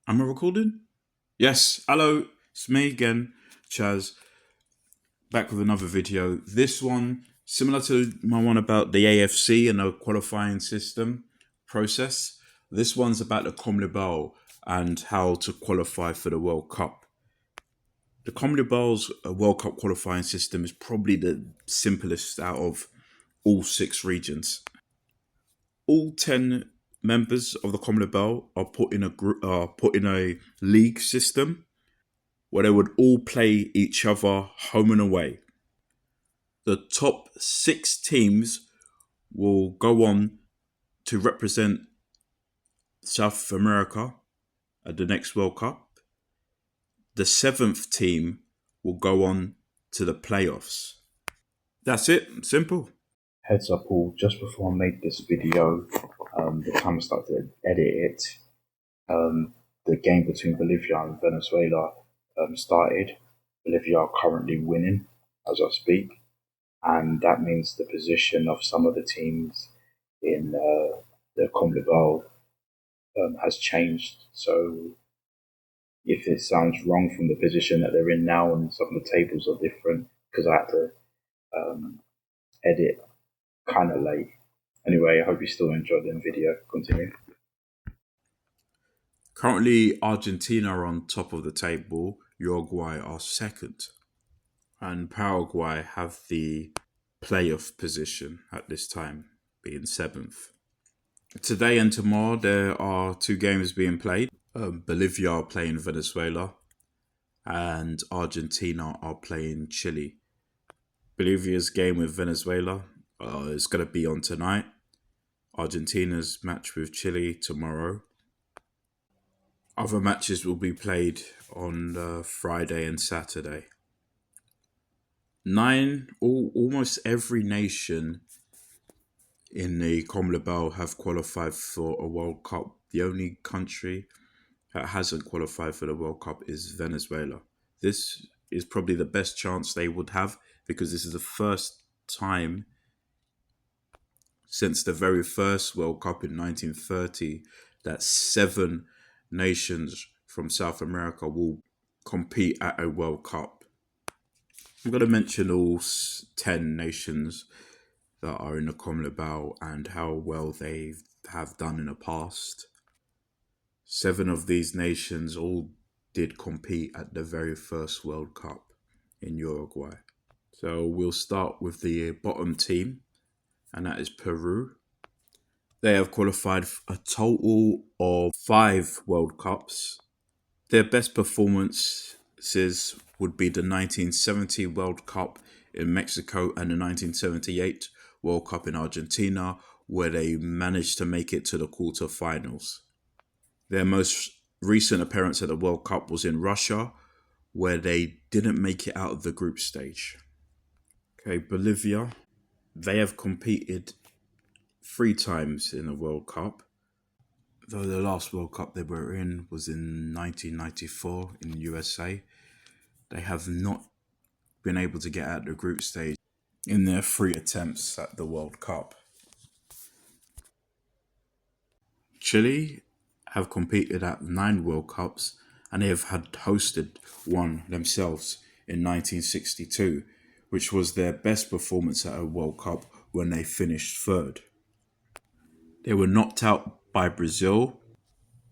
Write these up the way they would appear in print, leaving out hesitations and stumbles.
Am I recording? Yes. Hello, it's me again, Chaz, back with another video. This one, similar to my one about the AFC and the qualifying system process. This one's about the CONMEBOL and how to qualify for the World Cup. The CONMEBOL's World Cup qualifying system is probably the simplest out of all 6 regions. All 10 members of the CONMEBOL are put in a group, are put in a league system where they would all play each other home and away. The top 6 teams will go on to represent South America at the next World Cup. The 7th team will go on to the playoffs. That's it. Simple. Heads up all, just before I made this video, the time I started to edit it, the game between Bolivia and Venezuela started. Bolivia are currently winning as I speak, and that means the position of some of the teams in the CONMEBOL has changed. So if it sounds wrong from the position that they're in now and some of the tables are different, because I had to edit kind of late. Anyway, I hope you still enjoyed the video. Continue. Currently, Argentina are on top of the table. Uruguay are second. And Paraguay have the playoff position at this time, being 7th. Today and tomorrow, there are 2 games being played. Bolivia are playing Venezuela, and Argentina are playing Chile. Bolivia's game with Venezuela is going to be on tonight. Argentina's match with Chile tomorrow. Other matches will be played on Friday and Saturday. Almost every nation in the CONMEBOL have qualified for a World Cup. The only country that hasn't qualified for the World Cup is Venezuela. This is probably the best chance they would have, because this is the first time since the very first World Cup in 1930 that 7 nations from South America will compete at a World Cup. I'm going to mention all 10 nations that are in the CONMEBOL and how well they have done in the past. 7 of these nations all did compete at the very first World Cup in Uruguay. So we'll start with the bottom team, and that is Peru. They have qualified a total of 5 World Cups. Their best performances would be the 1970 World Cup in Mexico and the 1978 World Cup in Argentina, where they managed to make it to the quarterfinals. Their most recent appearance at the World Cup was in Russia, where they didn't make it out of the group stage. Okay, Bolivia. They have competed 3 times in the World Cup, though the last World Cup they were in was in 1994 in USA. They have not been able to get out of the group stage in their 3 attempts at the World Cup. Chile have competed at 9 World Cups, and they have had hosted one themselves in 1962, which was their best performance at a World Cup when they finished 3rd. They were knocked out by Brazil,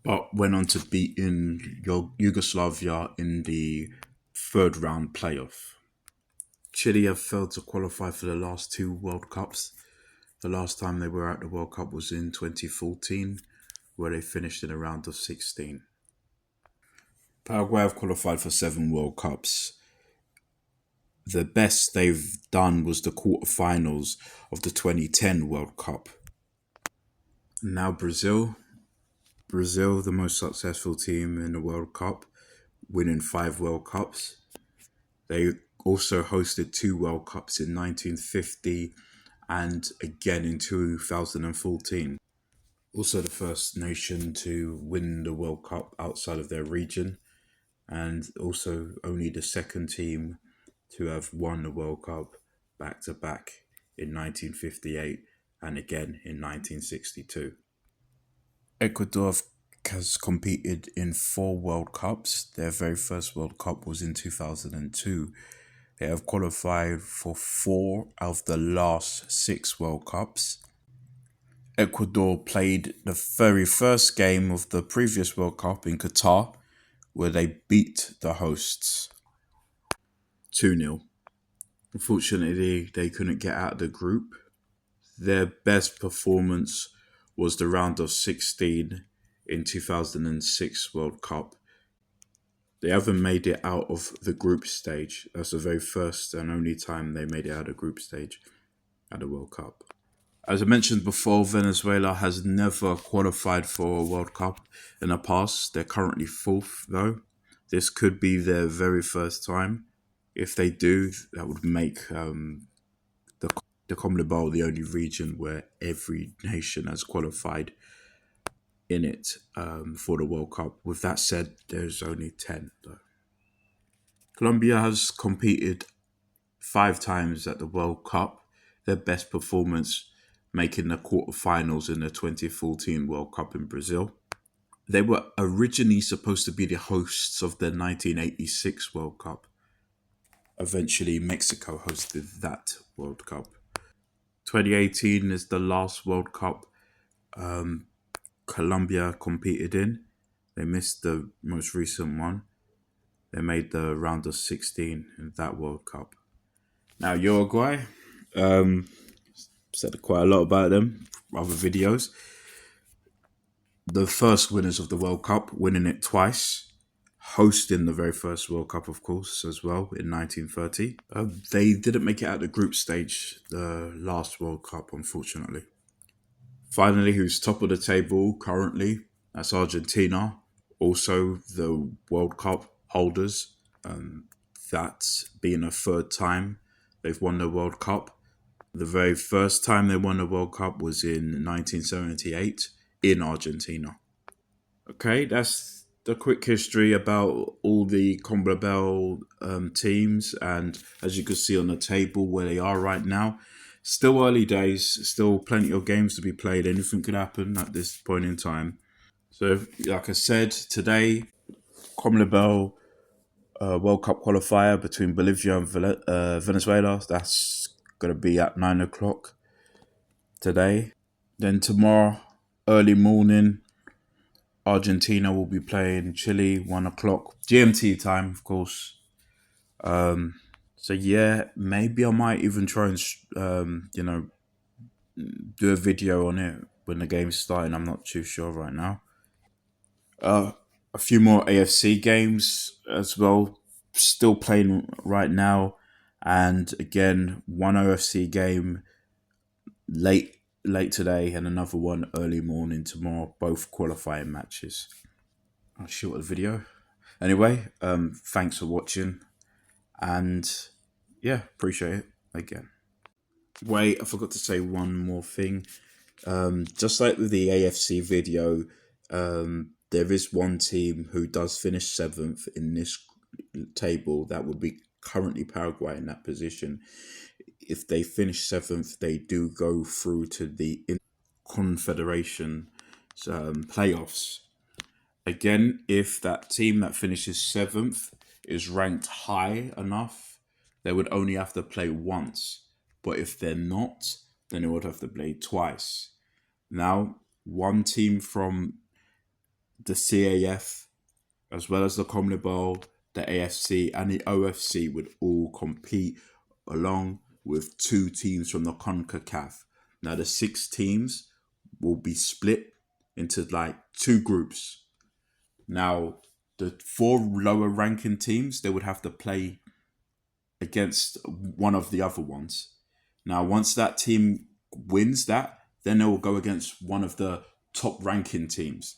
but went on to beat in Yugoslavia in the 3rd round playoff. Chile have failed to qualify for the last 2 World Cups. The last time they were at the World Cup was in 2014, where they finished in a round of 16. Paraguay have qualified for 7 World Cups. The best they've done was the quarterfinals of the 2010 World Cup. Now Brazil, the most successful team in the World Cup, winning 5 World Cups. They also hosted 2 World Cups in 1950 and again in 2014. Also the first nation to win the World Cup outside of their region, and also only the 2nd team to have won the World Cup back to back in 1958 and again in 1962. Ecuador have has competed in 4 World Cups. Their very first World Cup was in 2002. They have qualified for 4 out of the last 6 World Cups. Ecuador played the very first game of the previous World Cup in Qatar, where they beat the hosts 2-0. Unfortunately, they couldn't get out of the group. Their best performance was the round of 16 in 2006 World Cup. They haven't made it out of the group stage. That's the very first and only time they made it out of the group stage at the World Cup. As I mentioned before, Venezuela has never qualified for a World Cup in the past. They're currently 4th, though. This could be their very first time. If they do, that would make the CONMEBOL the only region where every nation has qualified in it for the World Cup. With that said, there's only 10, though. Colombia has competed 5 times at the World Cup. Their best performance making the quarterfinals in the 2014 World Cup in Brazil. They were originally supposed to be the hosts of the 1986 World Cup. Eventually, Mexico hosted that World Cup. 2018 is the last World Cup Colombia competed in. They missed the most recent one. They made the round of 16 in that World Cup. Now, Uruguay, said quite a lot about them, other videos. The first winners of the World Cup, winning it twice, hosting the very first World Cup, of course, as well, in 1930. They didn't make it out of the group stage, the last World Cup, unfortunately. Finally, who's top of the table currently? That's Argentina, also the World Cup holders. That's been a 3rd time they've won the World Cup. The very first time they won the World Cup was in 1978 in Argentina. Okay, that's the quick history about all the CONMEBOL teams, and as you can see on the table where they are right now, still early days, still plenty of games to be played. Anything could happen at this point in time. So, like I said, today, CONMEBOL World Cup qualifier between Bolivia and Venezuela. That's going to be at 9 o'clock today. Then tomorrow, early morning, Argentina will be playing Chile, 1 o'clock. GMT time, of course. So yeah, maybe I might even try and, do a video on it when the game's starting. I'm not too sure right now. A few more AFC games as well, still playing right now. And again, one OFC game late today and another one early morning tomorrow, both qualifying matches. I'll shoot the video. Anyway, thanks for watching, and yeah, appreciate it again. Wait, I forgot to say one more thing. Just like with the AFC video, there is one team who does finish 7th in this table. That would be currently Paraguay in that position. If they finish 7th, they do go through to the Confederation playoffs. Again, if that team that finishes 7th is ranked high enough, they would only have to play once. But if they're not, then they would have to play twice. Now, one team from the CAF, as well as the CONMEBOL, the AFC, and the OFC would all compete along with 2 teams from the CONCACAF. Now, the 6 teams will be split into like 2 groups. Now, the 4 lower ranking teams, they would have to play against one of the other ones. Now, once that team wins that, then they will go against one of the top ranking teams.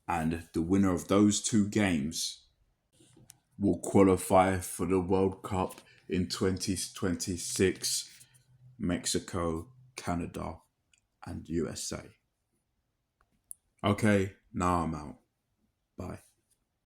And the winner of those 2 games will qualify for the World Cup in 2026, Mexico, Canada, and USA. Okay, now I'm out. Bye.